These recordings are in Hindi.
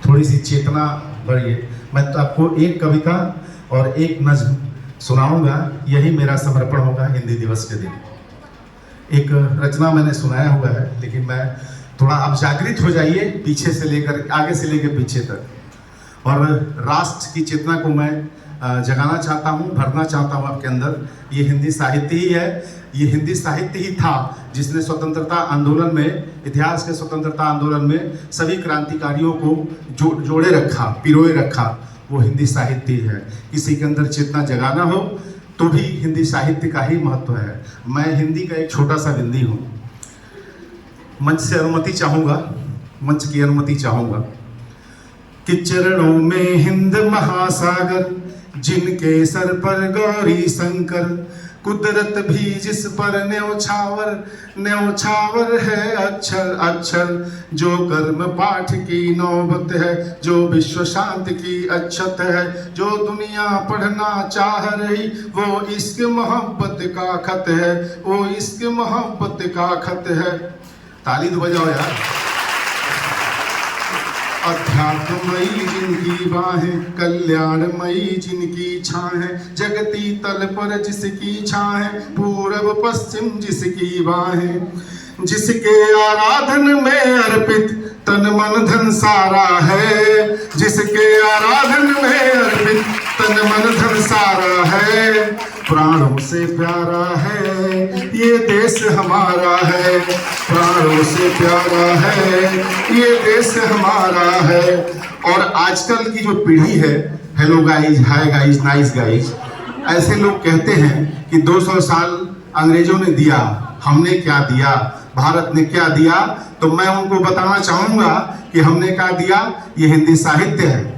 थोड़ी सी चेतना बढ़िए। मैं तो आपको एक कविता और एक नज्म सुनाऊंगा, यही मेरा समर्पण होगा हिंदी दिवस के दिन। एक रचना मैंने सुनाया हुआ है, लेकिन मैं थोड़ा आप जागृत हो जाइए पीछे से लेकर आगे से लेकर पीछे तक, और राष्ट्र की चेतना को मैं जगाना चाहता हूँ, भरना चाहता हूँ आपके अंदर। ये हिंदी साहित्य ही है, ये हिंदी साहित्य ही था जिसने स्वतंत्रता आंदोलन में, इतिहास के स्वतंत्रता आंदोलन में सभी क्रांतिकारियों को जोड़े रखा, पिरोए रखा। वो हिंदी साहित्य ही है। किसी के अंदर चेतना जगाना हो तो भी हिंदी साहित्य का ही महत्व है। मैं हिंदी का एक छोटा सा बिंदी हूँ। मंच से अनुमति चाहूँगा, मंच की अनुमति चाहूँगा कि चरणों में हिंद महासागर, जिनके सर पर गौरी शंकर, कुदरत भी जिस पर न्यौछावर, न्यौछावर है अक्षर अक्षर। जो कर्म पाठ की नौबत है, जो विश्व शांति की अक्षत है, जो दुनिया पढ़ना चाह रही, वो इश्क मोहब्बत का खत है, वो इश्क मोहब्बत का खत है। ताली तो बजाओ यार। अध्यात्ममयी जिनकी बाहें, कल्याणमयी जिनकी छाहें, जगती तल पर जिसकी छाहें, पूरब पश्चिम जिसकी बाहें, जिसके आराधन में अर्पित तन मन धन सारा है, जिसके आराधन में अर्पित तन मन धन सारा है। प्राणों से प्यारा है ये देश हमारा है, प्राणों से प्यारा है ये देश हमारा है। और आजकल की जो पीढ़ी है, hello guys, hi guys, nice guys, ऐसे लोग कहते हैं कि 200 साल अंग्रेजों ने दिया, हमने क्या दिया, भारत ने क्या दिया। तो मैं उनको बताना चाहूंगा कि हमने क्या दिया। ये हिंदी साहित्य है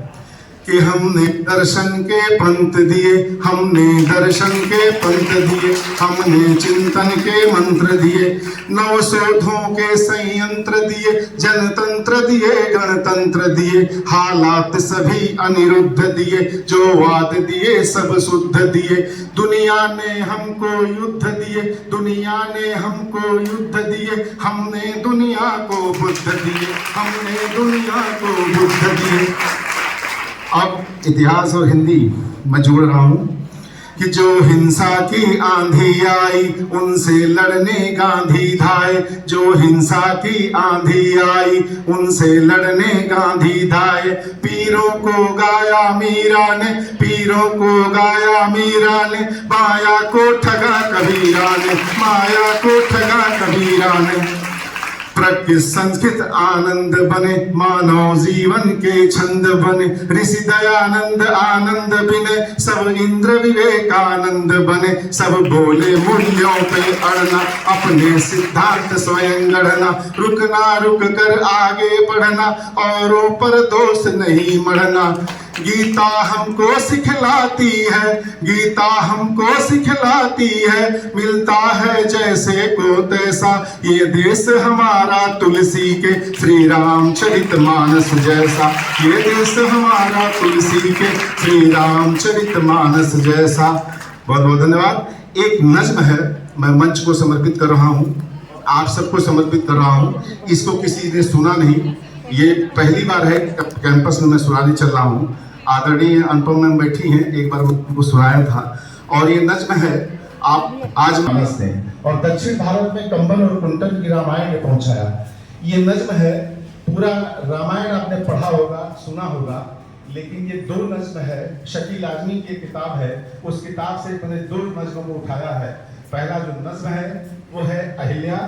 कि हमने दर्शन के पंथ दिए, हमने दर्शन के पंथ दिए, हमने चिंतन के मंत्र दिए, नवशोधों के संयंत्र दिए, जनतंत्र दिए, गणतंत्र दिए, हालात सभी अनिरुद्ध दिए, जो वाद दिए सब शुद्ध दिए। दुनिया ने हमको युद्ध दिए, दुनिया ने हमको युद्ध दिए, हमने दुनिया को बुद्ध दिए, हमने दुनिया को बुद्ध दिए। अब इतिहास और हिंदी मैं जोड़ रहा हूं कि जो हिंसा की आंधी आई, उनसे लड़ने गांधी धाए, जो हिंसा की आंधी आई, उनसे लड़ने गांधी धाए। पीरों को गाया मीरा ने, पीरों को गाया मीरा ने, माया को ठगा कबीरा ने, माया को ठगा कबीरा ने। प्रकृति संस्कृत आनंद बने, मानव जीवन के छंद बने, ऋषि दयानंद आनंद बिने, सब इंद्र विवेकानंद बने। सब बोले मूल्यों पे अड़ना, अपने सिद्धांत स्वयं गढ़ना, रुकना रुक कर आगे बढ़ना, औरों पर दोष नहीं मढ़ना। गीता हमको सिखलाती है, गीता हमको सिखलाती है, मिलता है जैसे को तैसा ये देश हमारा तुलसी के श्री रामचरितमानस जैसा, ये देश हमारा तुलसी के श्री रामचरितमानस जैसा। बहुत बहुत धन्यवाद। एक नज्म है, मैं मंच को समर्पित कर रहा हूँ, आप सबको समर्पित कर रहा हूँ। इसको किसी ने सुना नहीं, ये पहली बार है कैंपस में मैं सुनाने चल रहा हूँ। आदरणीय अनुपम मैम बैठी हैं, एक बार उनको सुनाया था। और ये नज्म है आप आज मानस ने, और दक्षिण भारत में कंबल और कुंटल की रामायण ने पहुंचाया। ये नज्म है, पूरा रामायण आपने पढ़ा होगा, सुना होगा, लेकिन ये 2 नज्म है। शकील आजमी की किताब है, उस किताब से मैंने 2 नज्मों को उठाया है। पहला जो नज्म है वो है अहिल्या,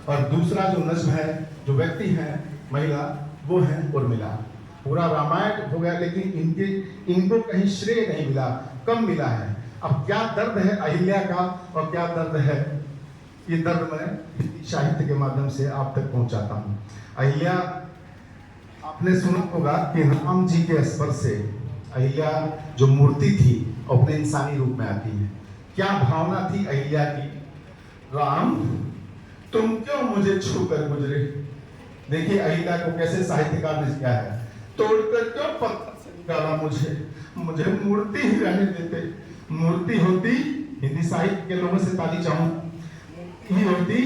और दूसरा जो नज्म है, जो व्यक्ति है महिला, वो है उर्मिला। पूरा रामायण हो गया, लेकिन इनको कहीं श्रेय नहीं मिला, कम मिला है। अब क्या दर्द है अहिल्या का और क्या दर्द है, ये दर्द मैं हिंदी साहित्य के माध्यम से आप तक पहुंचाता हूं। अहिल्या, आपने सुना होगा कि राम जी के स्पर्श से अहिल्या जो मूर्ति थी अपने इंसानी रूप में आती है। क्या भावना थी अहिल्या की, राम तुम क्यों मुझे छू कर गुजरे। देखिए अहिल्या को कैसे साहित्यकार ने किया है, तोड़कर क्यों पत्थर से निकाला मुझे, मुझे मूर्ति ही रहने देते। मूर्ति होती, हिंदी साहित्य के लोगों से ताली चाहूं, मूर्ति ही होती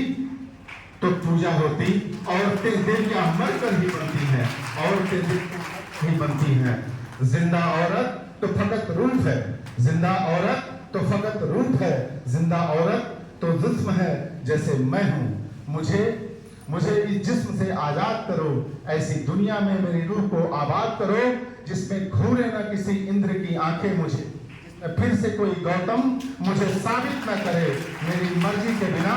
तो पूजा होती। औरतें देवियां मरकर ही बनती हैं, औरतें ही बनती हैं। जिंदा औरत तो फकत रूप है, जिंदा औरत तो फकत रूप है, जिंदा औरत तो जिस्म है जैसे मैं हूँ। मुझे इस जिस्म से आजाद करो, ऐसी दुनिया में मेरी रूह को आबाद करो, जिसमें घूरे न किसी इंद्र की आंखें मुझे, फिर से कोई गौतम मुझे साबित न करे, मेरी मर्जी के बिना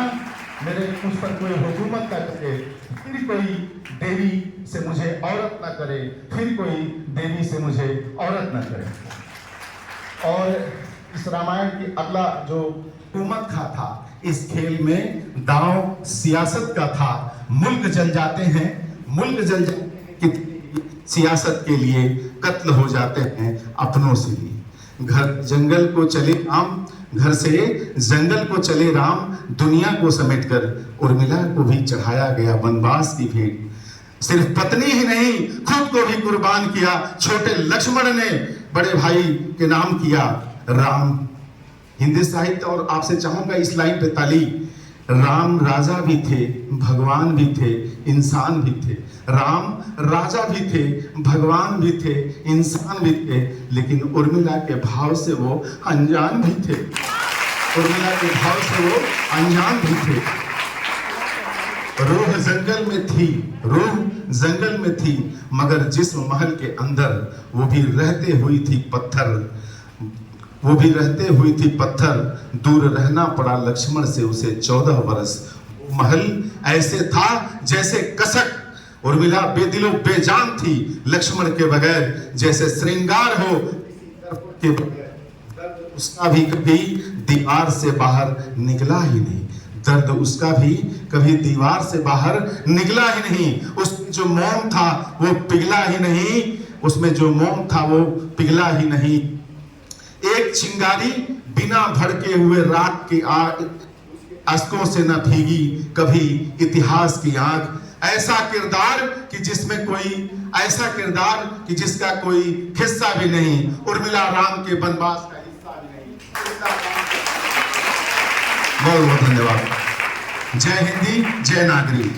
मेरे मुझ पर कोई हुकूमत न करे, फिर कोई देवी से मुझे औरत न करे, फिर कोई देवी से मुझे औरत न करे। और इस रामायण की अगला जो हुकूमत का था, इस खेल में दांव सियासत का था। मुल्क जल जाते हैं, मुल्क जल जाते हैं कि सियासत के लिए कत्ल हो जाते हैं अपनों से भी। घर जंगल को चले राम, घर से जंगल को चले राम, दुनिया को समेटकर उर्मिला को भी चढ़ाया गया वनवास की भेंट। सिर्फ पत्नी ही नहीं, खुद को भी कुर्बान किया। छोटे लक्ष्मण ने बड़े भाई के नाम किया राम। हिंदी साहित्य, और आपसे चाहूंगा इस लाइन पे ताली। राम राजा भी थे, भगवान भी थे, इंसान भी थे। राम राजा भी थे, भगवान भी थे, इंसान भी थे, लेकिन उर्मिला के भाव से वो अनजान भी थे। उर्मिला के भाव से वो अनजान भी थे। रूह जंगल में थी, रूह जंगल में थी, मगर जिस्म महल के अंदर वो भी रहते हुई थी पत्थर, वो भी रहते हुई थी पत्थर। दूर रहना पड़ा लक्ष्मण से उसे 14 वर्ष। महल ऐसे था जैसे कसक। उर्मिला बेदिलो बेजान थी लक्ष्मण के बगैर, जैसे श्रृंगार हो के बगैर। उसका भी कभी दीवार से बाहर निकला ही नहीं, दर्द उसका भी कभी दीवार से बाहर निकला ही नहीं। उसमें जो मोम था वो पिघला ही नहीं, उसमें जो मोम था वो पिघला ही नहीं। एक चिंगारी बिना भड़के हुए रात की आग अश्कों से न भीगी कभी इतिहास की आंख। ऐसा किरदार कि जिसमें कोई, ऐसा किरदार कि जिसका कोई हिस्सा भी नहीं। उर्मिला राम के वनवास का हिस्सा भी नहीं। बहुत बहुत धन्यवाद। जय हिंदी, जय नागरी।